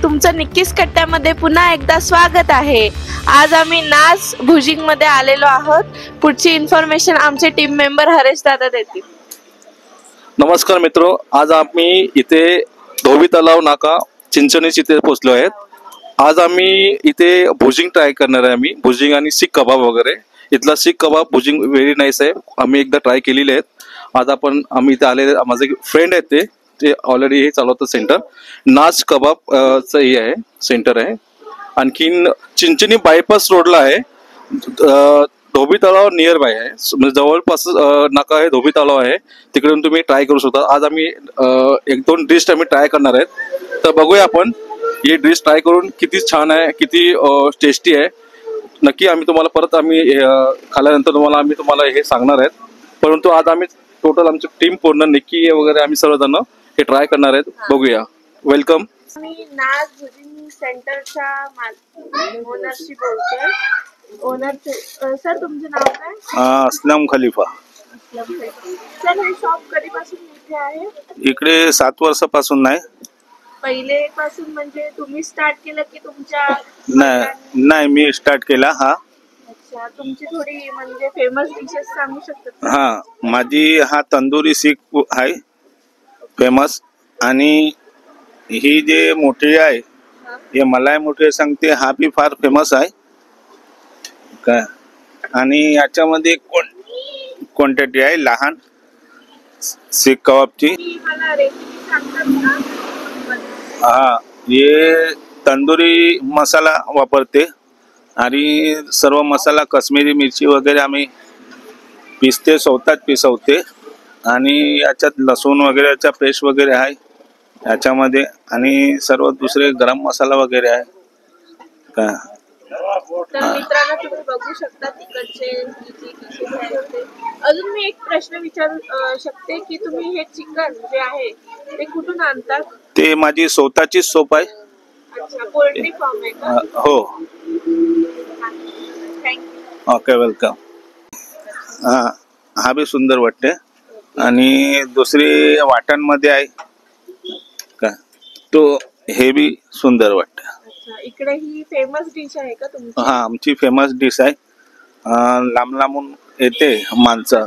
तुमचं निक्कीच कट्ट्यामध्ये पुन्हा एकदा स्वागत आहे। आज आम्ही नाच भुजिंग मध्ये आलेलो आहोत। पुढची इन्फॉर्मेशन आमचे टीम मेंबर हरेश दादा देतील। नमस्कार मित्रों, आज आम्ही इथे धोबी तलाव नाका चिंचणीच इथे पोहोचलो आहेत। आज आम्ही इथे भुजिंग ट्राय करणार आहे। आम्ही भुजिंग आणि सीख कबाब वगैरे, इथला सीख कबाब भुजिंग व्हेरी नाईस आहे। आम्ही एकदा ट्राय केलेले आहेत। आज आम्ही इथे आलेले, माझे फ्रेंड आहेत ते ऑलरेडी हे चालवतात सेंटर, नाच कबाब च हे आहे सेंटर आहे। आणखीन चिंचणी बायपास रोडला आहे, धोबी तलाव नियर बाय आहे, म्हणजे जवळपास नाका आहे, धोबी तलाव आहे, तिकडून तुम्ही ट्राय करू शकता। आज आम्ही एक दोन डिश आम्ही ट्राय करणार आहेत, तर बघूया आपण ही डिश ट्राय करून किती छान आहे, किती टेस्टी आहे। नक्की आम्ही तुम्हाला परत आम्ही खाल्यानंतर तुम्हाला हे सांगणार आहेत। परंतु आज आम्ही टोटल आमची टीम पूर्ण निक्की वगैरे आम्ही सर्वजण हे ट्राय करणार आहेत। बघूया। वेलकम। मी नाच भुजिंग सेंटरच्या ओनरशी बोलतोय। ओनर सर, तुमचं नाव काय? असलम खलीफा। सर, हे शॉप कधीपासून इथे आहे? इकडे 7 वर्षापासून नाही, पहिले पासून म्हणजे तुम्ही स्टार्ट केलं की तुमच्या? नाही मी स्टार्ट केला हा। अच्छा, तुमची थोडी म्हणजे फेमस डिशेस सांगू शकतात? हा, माझी हा तंदुरी सीख आहे फेमस, आणि ही जे मोठी आहे हे मलाई मोठी सांगते, हा बी फार फेमस आहे काय। आणि याच्यामध्ये क्वांटिटी आहे लहान सीख कबाबची। हा, हे तंदुरी मसाला वापरते आणि सर्व मसाला काश्मीरी मिरची वगैरे आम्ही पिसते, स्वतःच पिसवते, आणि याच्यात लसूण वगैरेचा पेस्ट वगैरे आहे याच्यामध्ये, आणि सर्व दुसरे गरम मसाला वगैरे आहे का। तर मित्रांनो, तुम्ही बघू शकता तिकडचे अजून मी एक प्रश्न विचारू शकते की तुम्ही हे चिकन जे आहे ते कुठून आणतात? ते माझी स्वतःची शॉप आहे। अच्छा, पोल्ट्री फार्म आहे का? हो। थँक्यू। Okay, welcome. हा बी सुंदर वाटते, आणि दुसरी वाटणमध्ये आहे का, तो हे बी सुंदर वाटते। अच्छा, इकडे ही फेमस डिश आहे का तुमची? हा, आमची फेमस डिश आहे। लांब लांबून येते माणसं,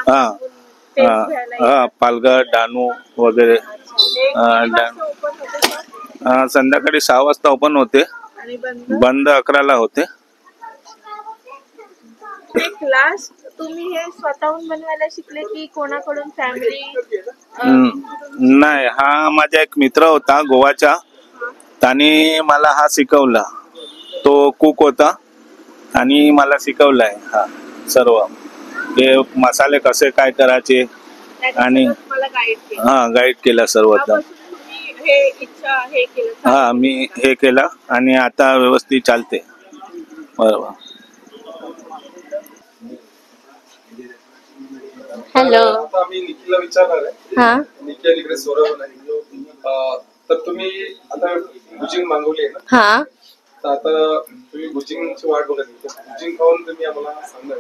हा पालघर, डहाणू वगैरे। संध्याकाळी 6 वाजता ओपन होते, बंद 11ला होते। लास्ट तुम्ही हे स्वतःहून बनवायला शिकले की कोणाकडून, फॅमिली? नाही, हा माझा एक मित्र होता गोवाचा, त्याने मला हा शिकवला। तो कुक होता आणि मला शिकवलाय हा सर्व, हे मसाले कसे काय करायचे, आणि हा गाईड केला सर्व। हा, मी हे केलं आणि आता व्यवस्थित चालते। बरोबर। हॅलो। आम्ही निखिलला विचारणार आहे। हा, निखिल इकडे सोरवला आहे, तर तुम्ही आता भुजिंग मागवली आहे ना? हा, तर आता तुम्ही भुजिंगची वाट बघत आहे, भुजिंग खाऊन तुम्ही आम्हाला सांगणार?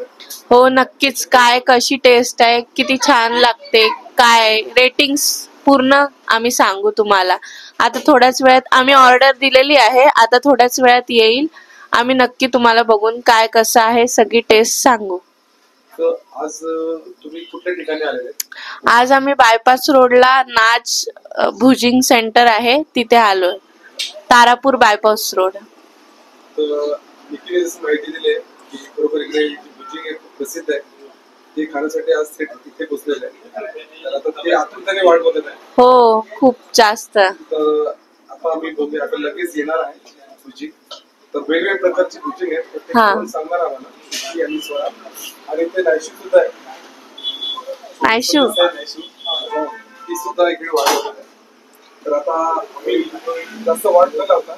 हो नक्कीच। काय कशी टेस्ट आहे, किती छान लागते, काय रेटिंग्स पूर्ण आम्ही सांगू तुम्हाला। आता थोड्याच वेळात आम्ही ऑर्डर दिलेली आहे, आता थोड्याच वेळात येईल। आम्ही नक्की तुम्हाला बघून काय कसं आहे सगळी टेस्ट सांगू। आज तुम्ही कुठल्या ठिकाणी आलेले? आज आम्ही बायपास रोडला नाच भुजिंग सेंटर आहे तिथे आलोय, तारापूर बायपास रोड। तर माहिती दिली की बरोबर इकडे भुजिंग प्रसिद्ध आहे, ते खाण्यासाठी आज तिथे पोहोचलेले आहे, तर आता ते आतुरतेने वाट बघत आहे। हो, खूप जास्त। तर आता आम्ही बघूया, आता लगेच येणार आहे भुजिंग। तर वेगवेगळ्या प्रकारची भुजिंग आहे, ते सांगणार आम्हाला आणि सोळा, आणि ते नायशू सुद्धा आहे। नायशू ती सुद्धा इकडे वाढवत आहे। तर आता आम्ही जास्त वाट न लावता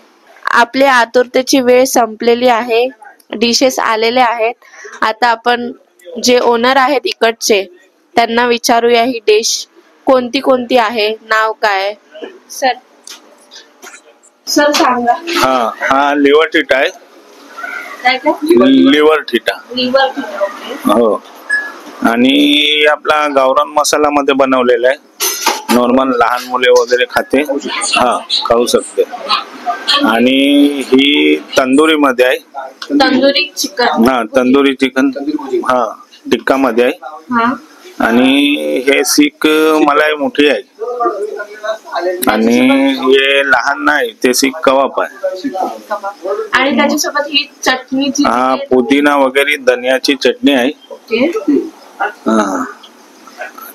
आपल्या आतुरतेची वेळ संपलेली आहे, डिशेस आलेले आहेत। आता आपण जे ओनर आहेत इकडचे त्यांना विचारूया ही डिश कोणती कोणती आहे, नाव काय? सर सांगा। हा लिव्हर थिटा आहे। Lever theta. हो, आणि आपला गावरान मसाला मध्ये बनवलेला आहे। नॉर्मल लहान मुले वगैरे खाते, हा खाऊ शकते. आणि ही तंदुरी मध्ये आहे, तंदुरी चिकन. हा तंदुरी चिकन, हा टिक्का मध्ये आहे. हा आणि हे सीख मलाई मोठी आहे आणि हे लहान नाही, ते सीख कबाब आहे. आणि त्याच्यासोबत ही चटणी जी हा आहे, पुदिना वगैरे धनियाची चटणी आहे. ओके. हा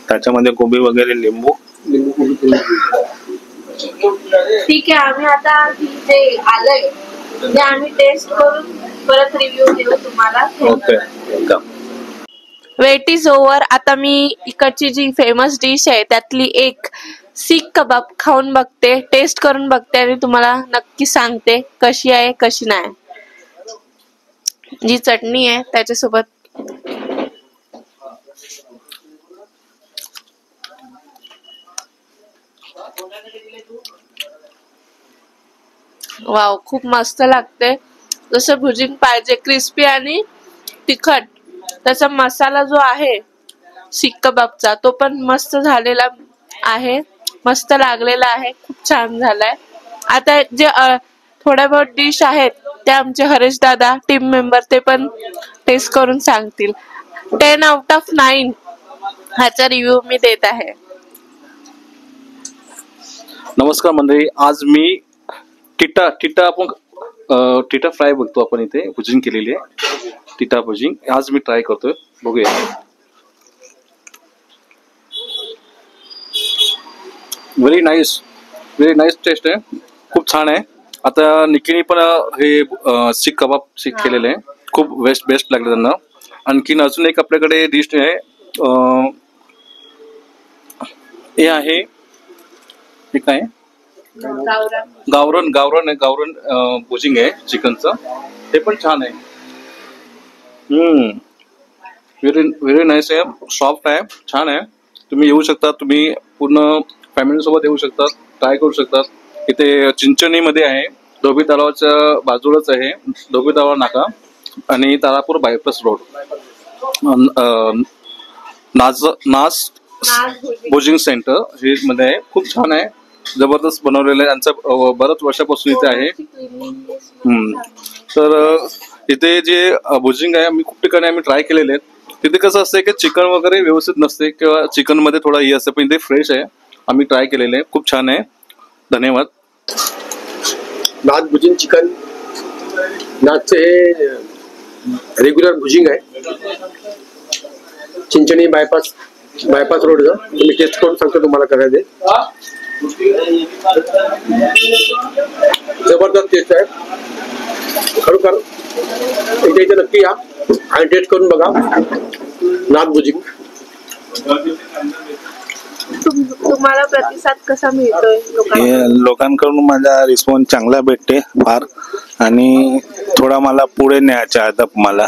त्याच्यामध्ये कोबी वगैरे, लिंबू. ठीक आहे. आम्ही आता जे आलंय ते आम्ही टेस्ट करून परत रिव्ह्यू देऊ तुम्हाला. Okay welcome. Wait is over. आता मी इकडची जी फेमस डिश आहे त्यातली एक सीख कबाब खाऊन बघते, टेस्ट करून बघते आणि तुम्हाला नक्की सांगते कशी आहे कशी नाही. जी चटणी आहे त्याच्यासोबत वाव, खूप मस्त लागते. जसं भुजिंग पाहिजे, क्रिस्पी आणि तिखट. त्याचा मसाला जो आहे सीख कबाबचा तो पण मस्त झालेला आहे, मस्त लागलेला आहे, खूप छान झालाय. आता जे थोड्या बहुत डिश आहेत ते आमचे हरेश दादा टीम मेंबर ते पण टेस्ट करून सांगतील. 10 out of 9 ह्याचा रिव्ह्यू मी देत आहे. नमस्कार मंडळी, आज मी टिटा आपण टिटा फ्राय बघतो. आपण इथे भुजिंग केलेली आहे, टिटा भुजिंग आज मी ट्राय करतोय, बघूया. व्हेरी नाईस टेस्ट आहे, खूप छान आहे. आता निकीने पण हे सीख कबाब केलेले आहे, खूप बेस्ट लागले त्यांना. आणखीन अजून एक आपल्याकडे डिश आहे, हे आहे, हे काय गावरण भुजिंग आहे चिकनचं, ते पण छान आहे. व्हेरी नाईस आहे, सॉफ्ट आहे, छान आहे. तुम्ही येऊ शकता, तुम्ही पूर्ण फॅमिली सोबत येऊ शकता, ट्राय करू शकता. इथे चिंचणीमध्ये आहे, धोबी तलावाच्या बाजूलाच आहे, धोबी तलाव नाका आणि तारापूर बायपास रोड. नास भुजिंग सेंटर हे मध्ये आहे, खूप छान आहे, जबरदस्त बनवलेलं आहे. यांचं बऱ्याच वर्षापासून इथे आहे. तर इथे जे भुजिंग आहे, आम्ही खूप ठिकाणी आम्ही ट्राय केलेले आहेत. तिथे कसं असतं की चिकन वगैरे व्यवस्थित नसते किंवा चिकन मध्ये थोडा हे असतं, पण इथे फ्रेश आहे. आम्ही ट्राय केलेले आहे, खूप छान आहे. धन्यवाद. नाथ भुजिंग चिकन, नाथचे हे रेग्युलर भुजिंग आहे, चिंचणी बायपास रोडचं. तुम्ही टेस्ट करून सांगतो तुम्हाला करायचे, जबरदस्त टेस्ट आहे खरोखर. इथे नक्की या आणि टेस्ट करून बघा नाथ भुजिंग. तुम्हाला प्रतिसाद कसा मिळतोय लोकांकडून? माझा रिस्पॉन्स चांगला भेटते फार, आणि थोडा मला पुढे न्यायचा आहे मला.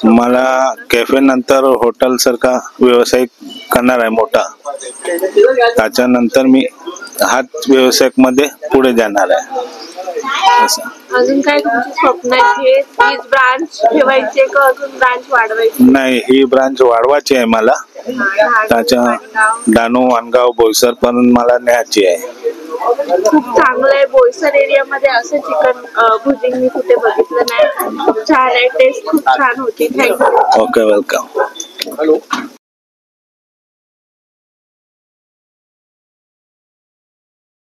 मला कॅफे नंतर हॉटेल सारखा व्यवसाय करणार आहे मोठा, त्याच्यानंतर मी हाच व्यवसाय मध्ये पुढे जाणार आहे. अजून काय तुमचे स्वप्न आहे? हीच ब्रांच ठेवायची का अजून ब्रांच वाढवायची? नाही, ही ब्रांच वाढवायची आहे मला. त्याच्या डहाणू, वाणगाव, बोईसर पण मला न्यायची आहे. खूप चांगलं आहे. बोईसर एरियामध्ये असं चिकन भुजिंग मी कुठे बघितलं नाही. खूप छान आहे, टेस्ट खूप छान होती. थँक्यू. Okay, welcome.